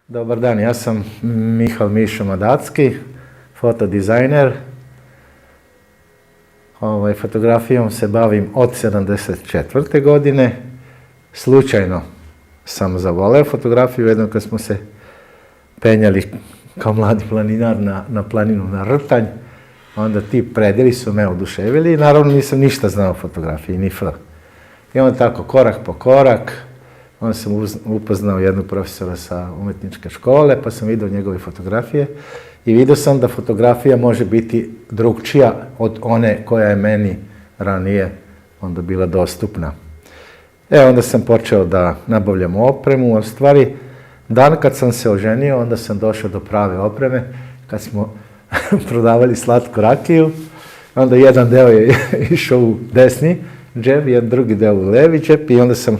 Dobar dan, ja sam Mihal Mišo Madacki, fotodizajner. Fotografijom se bavim od 1974. godine. Slučajno sam zavoleo fotografiju, jednom kad smo se penjali kao mladi planinar na planinu na Rtanj, onda ti predjeli su me oduševili i naravno nisam ništa znao o fotografiji, ni fl. I onda tako, korak po korak, onda sam upoznao jednog profesora sa umetničke škole, pa sam vidio njegove fotografije i vidio sam da fotografija može biti drugčija od one koja je meni ranije onda bila dostupna. Onda sam počeo da nabavljam opremu, a stvari, dan kad sam se oženio, onda sam došao do prave opreme, kad smo prodavali slatku rakiju, onda jedan deo je išao u desni džep, jedan drugi deo u levi džep i onda sam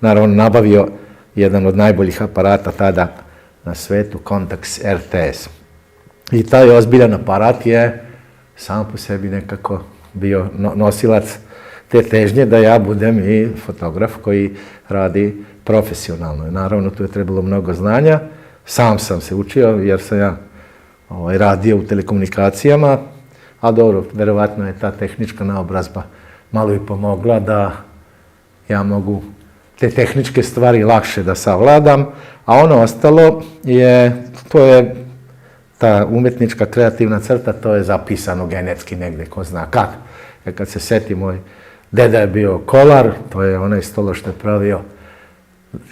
naravno nabavio jedan od najboljih aparata tada na svetu, Contax RTS. I taj ozbiljan aparat je sam po sebi nekako bio nosilac te težnje da ja budem i fotograf koji radi profesionalno. Naravno, tu je trebalo mnogo znanja. Sam sam se učio jer sam ja radio u telekomunikacijama, a dobro, verovatno je ta tehnička naobrazba malo i pomogla da ja mogu te tehničke stvari lakše da savladam, a ono ostalo to je ta umetnička kreativna crta, to je zapisano genetski negde, ko zna kad. Kad se seti, moj deda je bio kolar, to je onaj stolo što je pravio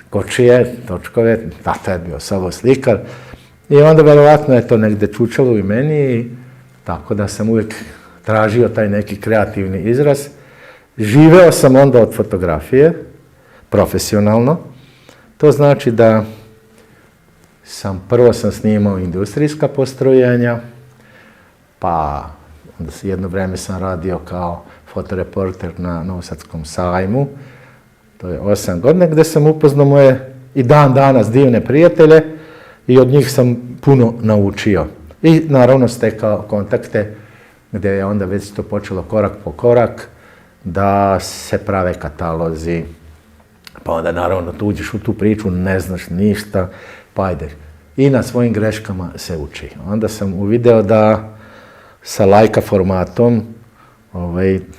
kočije, točkove, tata je bio samo slikar. I onda verovatno je to negde čučalo u meni, tako da sam uvijek tražio taj neki kreativni izraz. Živeo sam onda od fotografije, profesionalno. To znači da prvo sam snimao industrijska postrojenja, pa onda jedno vreme sam radio kao fotoreporter na Novosadskom sajmu. To je 8 godina gde sam upoznao moje i dan danas divne prijatelje i od njih sam puno naučio. I naravno stekao kontakte gde je onda već to počelo korak po korak da se prave katalozi. Pa onda naravno tu uđeš u tu priču, ne znaš ništa, pa ajde. I na svojim greškama se uči. Onda sam uvideo da sa Leica formatom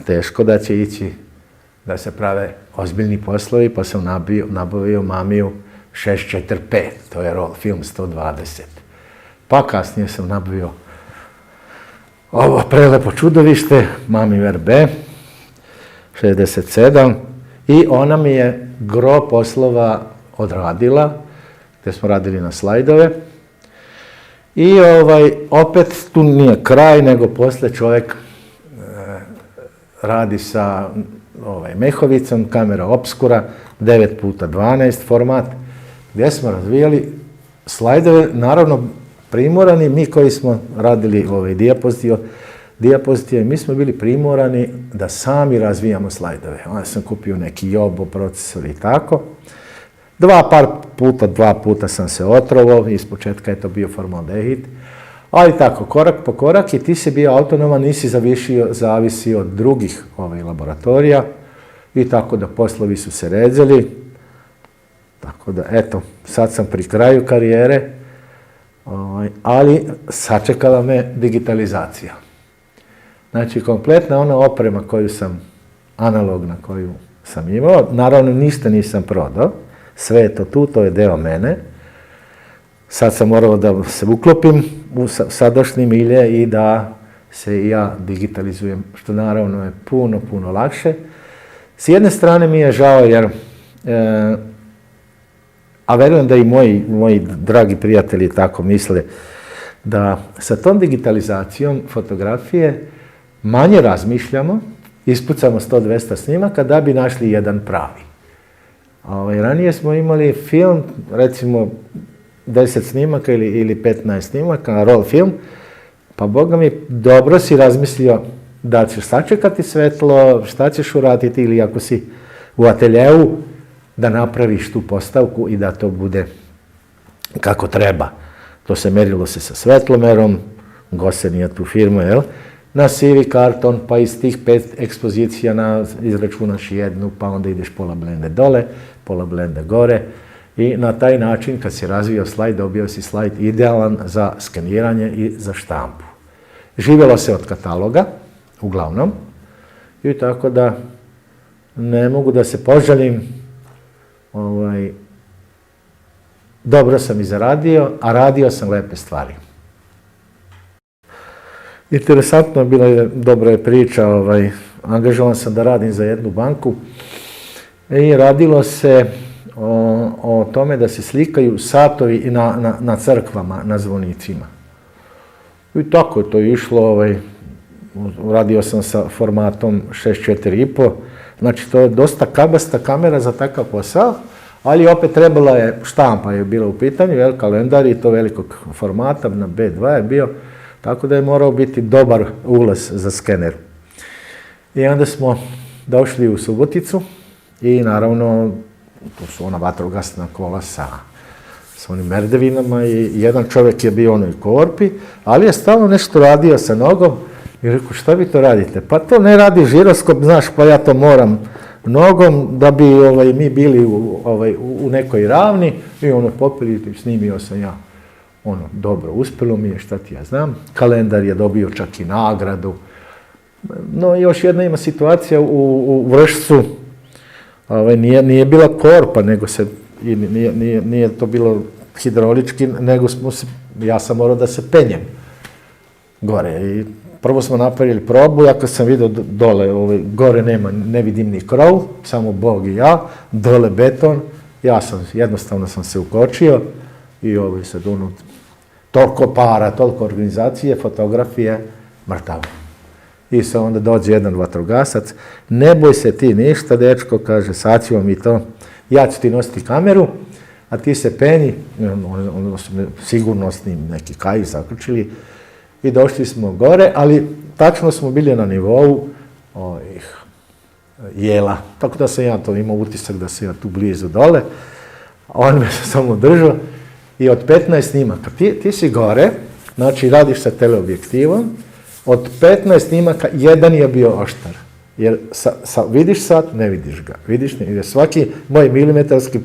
teško da će ići da se prave ozbiljni poslovi, pa sam nabavio Mamiju 645, to je roll film 120. Pa kasnije sam nabavio ovo prelepo čudovište, Mami RB 67, i ona mi je gro poslova odradila, gde smo radili na slajdove. I opet tu nije kraj, nego posle čovek radi sa mehovicom, kamera obskura, 9x12 format, gdje smo razvijali slajdove, naravno primorani, mi koji smo radili dijapozitive, mi smo bili primorani da sami razvijamo slajdove. Onda sam kupio neki Jobo procesor i tako. Dva puta sam se otrovao, ispočetka je to bio formaldehid, ali tako, korak po korak, i ti si bio autonoman, nisi zavisio od drugih laboratorija, i tako da poslovi su se redzali. Tako da, eto, sad sam pri kraju karijere, ali sačekala me digitalizacija. Znači, kompletna ona oprema analogna koju sam imao, naravno ništa nisam prodao, sve je to tu, to je deo mene. Sad sam morao da se uklopim u sadašnji milje i da se i ja digitalizujem, što naravno je puno, puno lakše. S jedne strane mi je žao jer, a verujem da i moji dragi prijatelji tako misle, da sa tom digitalizacijom fotografije manje razmišljamo, ispucamo 100-200 snimaka da bi našli jedan pravi. Ranije smo imali film, recimo 10 snimaka ili 15 snimaka, roll film, pa Boga mi, dobro si razmislio da ćeš sačekati svetlo, šta ćeš uraditi, ili ako si u ateljeu, da napraviš tu postavku i da to bude kako treba. To se merilo sa svetlomerom, Gosen je tu firma, na sivi karton, pa iz tih 5 ekspozicija izračunaš jednu, pa onda ideš pola blende dole, pola blende gore, I na taj način, kad si razvio slajd, dobio si slajd idealan za skeniranje i za štampu. Živjelo se od kataloga, uglavnom, i tako da ne mogu da se požalim, dobro sam i zaradio, a radio sam lepe stvari. Interesantno je bila, dobra je priča, angažovan sam da radim za jednu banku i radilo se o tome da se slikaju satovi i na crkvama, na zvonicima. I tako je to išlo, radio sam sa formatom 6:4,5, znači to je dosta kabasta kamera za takav posao, ali opet trebala je, štampa je bila u pitanju, kalendar i to velikog formata, na B2 je bio, tako da je morao biti dobar ulaz za skener. I onda smo došli u Suboticu i naravno, to su ona vatrogasna kola sa onim merdevinama i jedan čovjek je bio u onoj korpi, ali je stalno nešto radio sa nogom i rekao, šta vi to radite? Pa to ne radi žiroskop, znaš, pa ja to moram nogom da bi mi bili u nekoj ravni i popili, snimio sam ja. Dobro, uspjelo mi je, šta ti ja znam. Kalendar je dobio čak i nagradu. No, još jedna ima situacija u Vršcu. Nije bila korpa, nego nije to bilo hidraulički, nego ja sam morao da se penjem gore. I prvo smo napravili probu, ja kad sam vidio dole, gore ne vidim ni krov, samo Bog i ja, dole beton, jednostavno sam se ukočio i sad toliko para, toliko organizacije, fotografije, mrtav. I sad onda dođe jedan vatrogasac, ne boj se ti ništa, dečko, kaže, sad ćemo mi to, ja ću ti nositi kameru, a ti se penji, onda su me sigurnosni neki kaji zaključili i došli smo gore, ali tačno smo bili na nivou jela, tako da sam ja to imao utisak da sam ja tu blizu dole, a on me samo držao i od 15 snimaka, ti si gore, znači radiš sa teleobjektivom, od 15 snimaka jedan je bio oštar, jer vidiš sat, ne vidiš ga, jer svaki moj milimetarski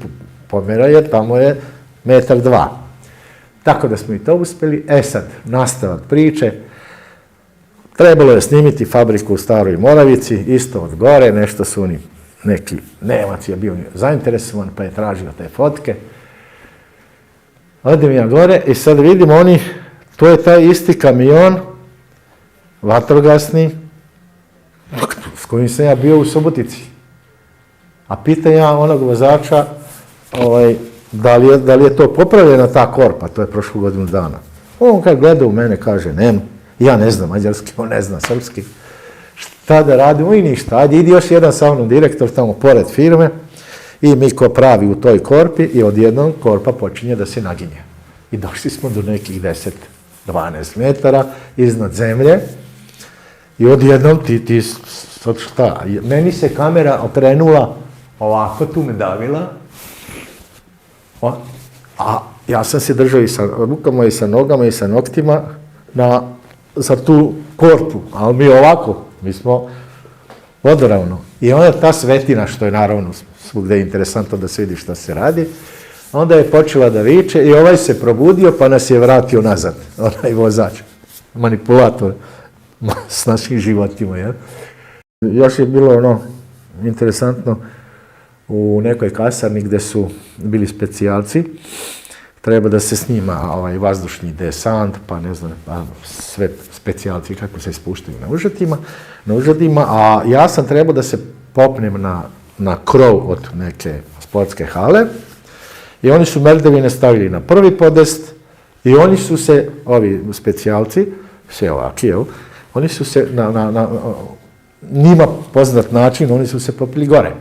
pomera je, tamo je 1,2 m. Tako da smo i to uspjeli. Sad, nastavak priče, trebalo je snimiti fabriku u Staroj Moravici, isto od gore, nešto su neki Nemac je bio zainteresovan, pa je tražio te fotke. Odem ja gore i sad vidim to je taj isti kamion, vatrogasni, s kojim sam ja bio u Subotici. A pitam ja onog vozača, da li je to popravljena ta korpa, to je prošlo godinu dana. On kad gleda u mene kaže, nema, ja ne znam mađarski, on ne zna srpski. Šta da radimo i ništa, ajde idi još jedan sa mnom direktor tamo pored firme i mi ko pravi u toj korpi i odjednom korpa počinje da se naginje. I došli smo do nekih 10-12 metara iznad zemlje i odjednom ti sad šta, meni se kamera okrenula ovako, tu me davila, a ja sam se držao i sa rukama i sa nogama i sa noktima za tu korpu, ali mi ovako, mi smo vodoravno. I onda ta svetina, što je naravno svugde interesantno da se vidi šta se radi, onda je počela da viče i ovaj se probudio pa nas je vratio nazad, onaj vozač, manipulator s našim životima. Ja? Još je bilo interesantno, u nekoj kasarni gde su bili specijalci, treba da se snima vazdušni desant, pa ne znam, sve specijalci kako se ispuštaju na užadima, a ja sam trebao da se popnem na krov od neke sportske hale i oni su merdevine stavili na prvi podest i oni su se, ovi specijalci, sve ovaki, oni su se na njima poznat način, oni su se popili gore.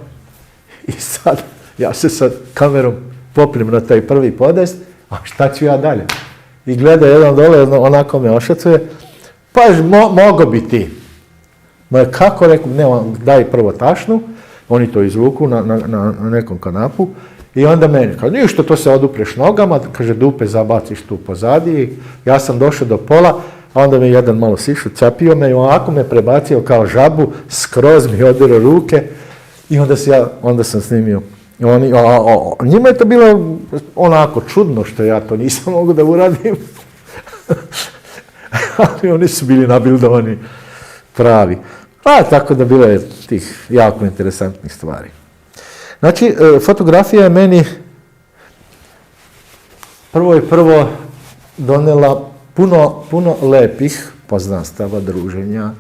I sad, ja se sa kamerom popnem na taj prvi podest, a šta ću ja dalje? I gleda jedan dole, onako me ošacuje, pa mogo bi ti. Ma kako, rekao, ne, daj prvo tašnu, oni to izvuku na nekom kanapu, i onda meni, kaže, ništa, to se odupreš nogama, kaže, dupe zabaciš tu pozadi, ja sam došao do pola, a onda me jedan malo sišu, capio me i ovako me prebacio kao žabu, skroz mi odirao ruke, i onda sam snimio Njima je to bilo onako čudno što ja to nisam mogu da uradim. Ali oni su bili nabildovani pravi. Tako da bilo je tih jako interesantnih stvari. Znači, fotografija je meni prvo donela puno lepih poznanstava, druženja.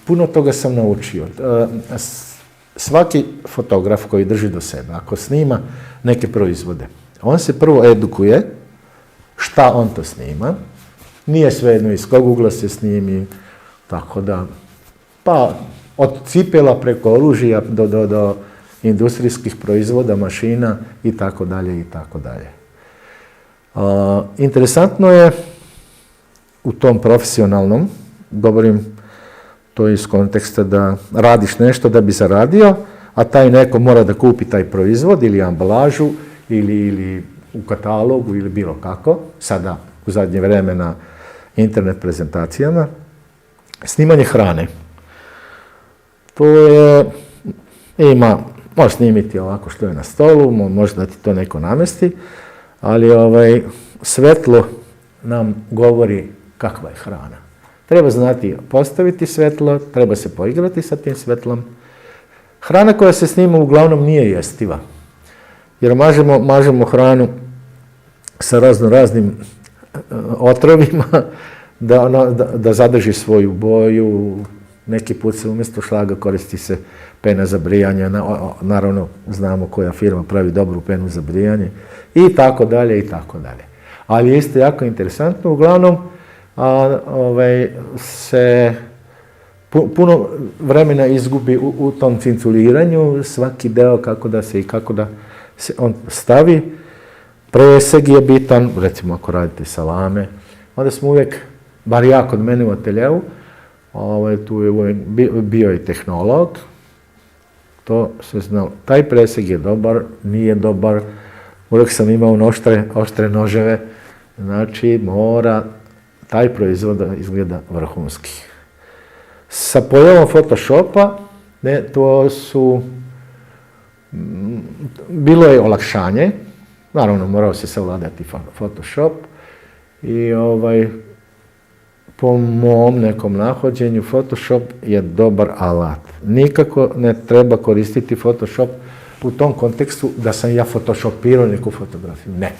Puno toga sam naučio. Svaki fotograf koji drži do sebe, ako snima neke proizvode, on se prvo edukuje šta on to snima. Nije svejedno iz kog ugla se snimi, tako da, pa od cipela preko oružja do industrijskih proizvoda, mašina i tako dalje i tako dalje. Interesantno je u tom profesionalnom, govorim to iz konteksta da radiš nešto da bi zaradio, a taj neko mora da kupi taj proizvod ili ambalažu ili u katalogu ili bilo kako, sada u zadnje vreme na internet prezentacijama, snimanje hrane. To je, može snimiti ovako što je na stolu, može da ti to neko namesti, ali svetlo nam govori kakva je hrana. Treba znati postaviti svetlo, treba se poigrati sa tim svetlom. Hrana koja se snima uglavnom nije jestiva, jer mažemo hranu sa raznim otrovima da zadrži svoju boju. Neki put se umjesto šlaga koristi se pena za brijanje, naravno znamo koja firma pravi dobru penu za brijanje i tako dalje i tako dalje. Ali je isto jako interesantno, uglavnom se puno vremena izgubi u tom cinculiranju, svaki deo kako da se on stavi. Preseg je bitan, recimo ako radite salame, onda smo uvijek, bar ja kod mene u ateljevu, tu je uvijek bio i tehnolog, to se znalo. Taj preseg je dobar, nije dobar, uvijek sam imao oštre noževe, znači mora taj proizvod da izgleda vrhunski. Sa pojavom Photoshopa, bilo je olakšanje, naravno morao se savladati Photoshop i po mom nekom nahođenju Photoshop je dobar alat. Nikako ne treba koristiti Photoshop u tom kontekstu da sam ja photoshopirao neku fotografiju. Ne.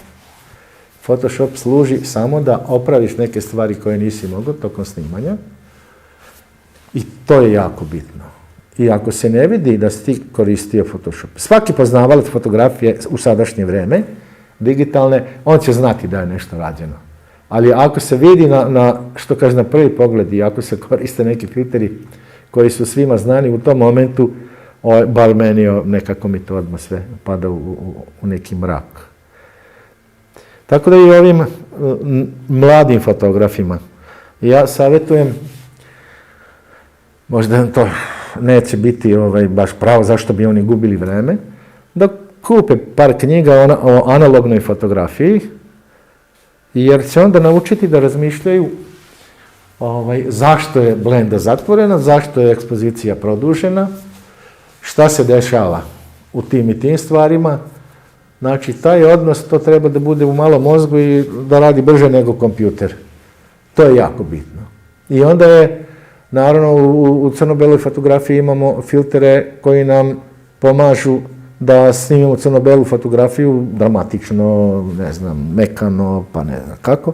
Photoshop služi samo da opraviš neke stvari koje nisi mogao tokom snimanja i to je jako bitno. I ako se ne vidi da si ti koristio Photoshop, svaki poznavalac fotografije u sadašnje vreme, digitalne, on će znati da je nešto rađeno. Ali ako se vidi što kaže na prvi pogled i ako se koriste neki filteri koji su svima znani u tom momentu, bar meni nekako mi to odmah sve pada u neki mrak. Tako da i ovim mladim fotografima ja savjetujem, možda to neće biti baš pravo zašto bi oni gubili vreme, da kupe par knjiga o analognoj fotografiji, jer će onda naučiti da razmišljaju zašto je blenda zatvorena, zašto je ekspozicija produžena, šta se dešava u tim i tim stvarima. Znači, taj odnos, to treba da bude u malom mozgu i da radi brže nego kompjuter. To je jako bitno. I onda je, naravno, u crno-beloj fotografiji imamo filtere koji nam pomažu da snimimo crno-belu fotografiju dramatično, ne znam, mekano, pa ne znam kako.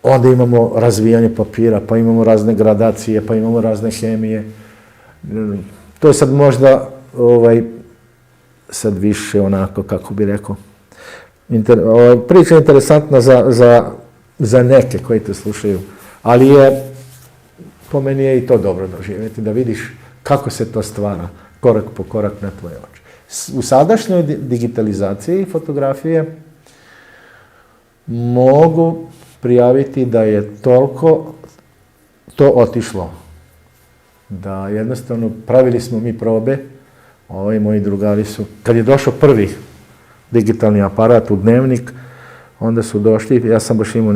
Onda imamo razvijanje papira, pa imamo razne gradacije, pa imamo razne hemije. To je sad možda sad više onako, kako bi rekao, priča je interesantna za neke koji te slušaju, ali po meni je i to dobro doživjeti, da vidiš kako se to stvara, korak po korak na tvoje oči. U sadašnjoj digitalizaciji fotografije mogu prijaviti da je toliko to otišlo, da jednostavno pravili smo mi probe, moji drugari su, kad je došao prvi digitalni aparat u Dnevnik, onda su došli, ja sam baš imao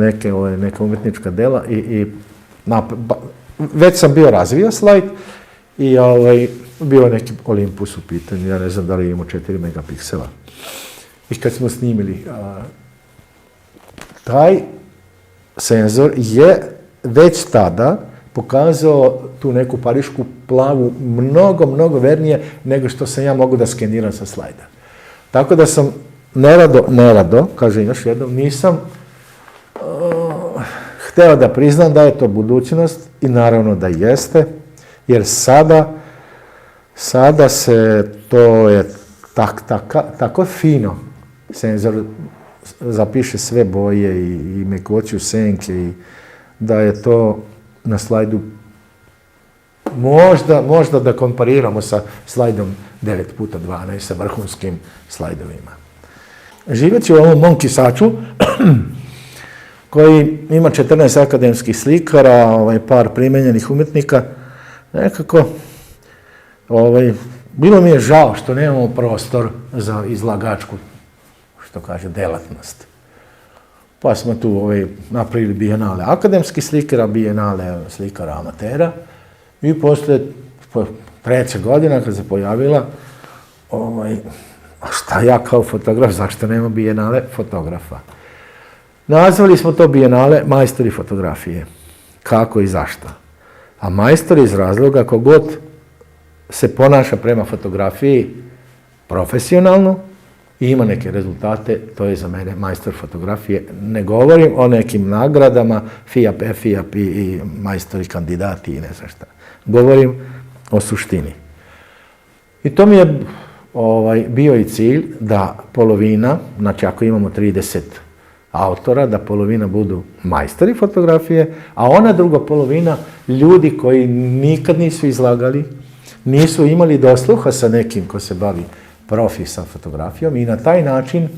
neka umjetnička dela i već sam bio razvio slajd i bio neki Olympus u pitanju, ja ne znam da li je imao 4 megapiksela. I kad smo snimili, taj senzor je već tada pokazao tu neku parišku plavu mnogo vernije nego što sam ja mogu da skeniram sa slajda. Tako da sam nerado, kažem još jednom, nisam hteo da priznam da je to budućnost i naravno da jeste, jer sada se to je tako fino, senzor zapiše sve boje i mekoću senke i da je to na slajdu možda da kompariramo sa slajdom 9x12 sa vrhunskim slajdovima. Živeći u ovom mom kisaču koji ima 14 akademskih slikara, par primenjenih umjetnika, nekako bilo mi je žao što nemamo prostor za izlagačku, što kaže, delatnost. Pa smo tu napravili bijenale akademskih slikara, bijenale slikara amatera i posle 3. godina kad se pojavila, a šta ja kao fotograf, zašto nema bijenale fotografa? Nazvali smo to bijenale majstori fotografije. Kako i zašto? A majstori iz razloga kogod se ponaša prema fotografiji profesionalno i ima neke rezultate, to je za mene majstor fotografije. Ne govorim o nekim nagradama, FIAP, FIAP i majstori kandidati i ne znam šta. Govorim o suštini. I to mi je bio i cilj da polovina, znači ako imamo 30 autora, da polovina budu majstori fotografije, a ona druga polovina ljudi koji nikad nisu izlagali, nisu imali dosluha sa nekim ko se bavi profi sa fotografijom i na taj način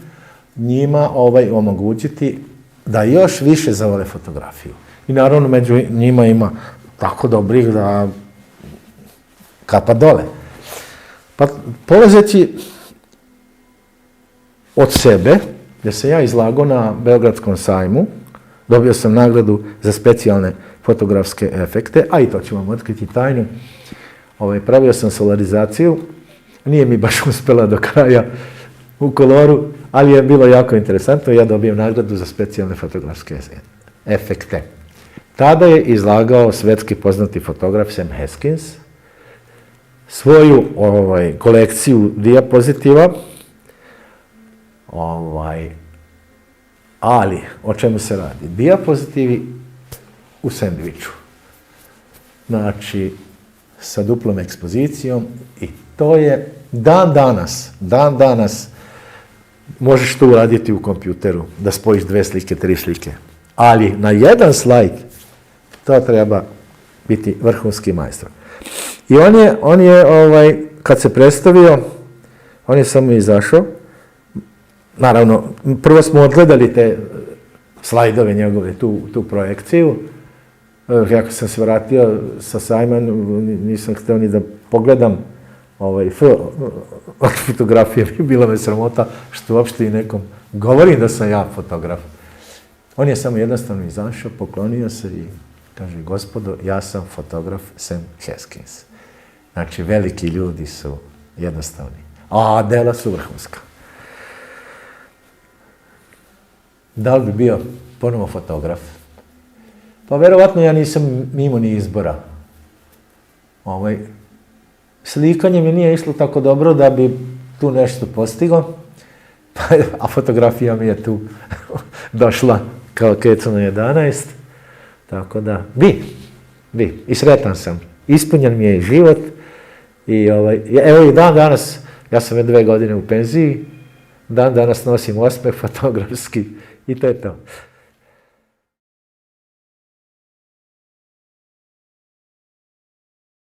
njima omogućiti da još više zavole fotografiju. I naravno među njima ima tako dobrih da kapa dole. Pa polazeći od sebe, gdje sam ja izlagao na Beogradskom sajmu, dobio sam nagradu za specijalne fotografske efekte, a i to ću vam otkriti tajnu. Pravio sam solarizaciju, nije mi baš uspela do kraja u koloru, ali je bilo jako interesantno i ja dobijem nagradu za specijalne fotografske efekte. Tada je izlagao svetski poznati fotograf Sam Haskins svoju kolekciju dijapozitiva, ali o čemu se radi? Dijapozitivi u sendviču. Znači, sa duplom ekspozicijom i to je dan danas možeš to uraditi u kompjuteru, da spojiš 2 slike, 3 slike. Ali na jedan slajd to treba biti vrhunski majstor. I on je kad se predstavio, on je samo izašao. Naravno, prvo smo odgledali te slajdove njegove, tu projekciju. Ja sam se vratio sa sajma, nisam htio ni da pogledam od fotografije, bila me sramota što uopšte i nekom govorim da sam ja fotograf. On je samo jednostavno izašao, poklonio se i kaže, gospodo, ja sam fotograf Sam Haskins. Znači, veliki ljudi su jednostavni, a dela su vrhunska. Da li bi bio ponovo fotograf? Pa verovatno ja nisam imao ni izbora. Slikanje mi nije išlo tako dobro da bi tu nešto postigao, a fotografija mi je tu došla kao keca na 11. Tako da, bi. I sretan sam. Ispunjen mi je i život. I evo i dan danas, ja sam već 2 godine u penziji, dan danas nosim osmeh fotografski i to je to.